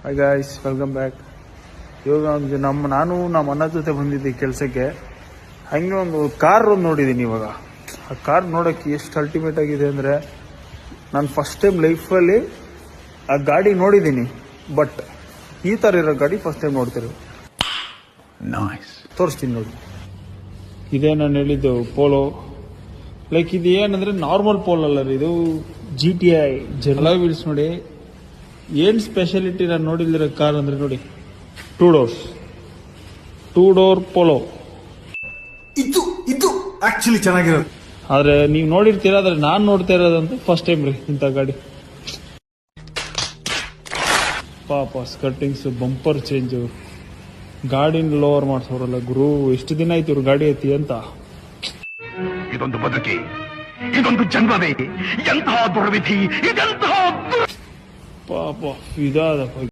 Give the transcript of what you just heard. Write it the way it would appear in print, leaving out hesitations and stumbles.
Hi guys, welcome back. ಇವಾಗ ನಾನು ನಮ್ಮ ಅಣ್ಣ ಜೊತೆ ಬಂದಿದ್ದೆ ಕೆಲಸಕ್ಕೆ. ಹಂಗೆ ಒಂದು ಕಾರ್ ನೋಡಿದ್ದೀನಿ. ಇವಾಗ ಆ ಕಾರ್ ನೋಡೋಕ್ಕೆ ಎಷ್ಟು ಅಲ್ಟಿಮೇಟ್ ಆಗಿದೆ ಅಂದರೆ, ನಾನು ಫಸ್ಟ್ ಟೈಮ್ ಲೈಫಲ್ಲಿ ಆ ಗಾಡಿ ನೋಡಿದ್ದೀನಿ. ಬಟ್ ಈ ಥರ ಇರೋ ಗಾಡಿ ಫಸ್ಟ್ ಟೈಮ್ ನೋಡ್ತಿರೋ. ತೋರಿಸ್ತೀನಿ ನೋಡಿ. ಇದೇ ನಾನು ಹೇಳಿದ್ದು ಪೋಲೋ. ಲೈಕ್ ಇದು ಏನಂದರೆ ನಾರ್ಮಲ್ ಪೋಲ್ ಅಲ್ಲ ರೀ, ಇದು GTI ಜನರಲ್ ವೀಲ್ಸ್. ನೋಡಿ ಏನು ಸ್ಪೆಷಾಲಿಟಿ ನಾನು ನೋಡಿದಿರೋ ಕಾರ್ ಅಂದರೆ ನೋಡಿ, 2 ಡೋರ್ ಪೋಲೋ. ಇದು ಆಕ್ಚುಲಿ ಚೆನ್ನಾಗಿರೋದು. ಆದರೆ ನೀವು ನೋಡಿರ್ತೀರ, ಆದರೆ ನಾನು ನೋಡ್ತಾ ಇರೋದಂತೂ ಫಸ್ಟ್ ಟೈಮ್ ರೀ ಇಂಥ ಗಾಡಿ. ಪಾಪ ಸ್ಕರ್ಟಿಂಗ್ಸ್, ಬಂಪರ್ ಚೇಂಜು, ಗಾಡಿನ ಲೋವರ್ ಮಾಡಿಸೋರಲ್ಲ ಗುರು. ಎಷ್ಟು ದಿನ ಆಯ್ತು ಇವ್ರು ಗಾಡಿ ಐತಿ ಅಂತ. ಇದೊಂದು ಬದುಕಿ, ಇದೊಂದು ಜನ್ಮವೇ, ಎಂತಹ ದುರ್ವಿಧಿ, ಇದೆಂತಹ ಪಾಪ ಇದಾದಪ್ಪ.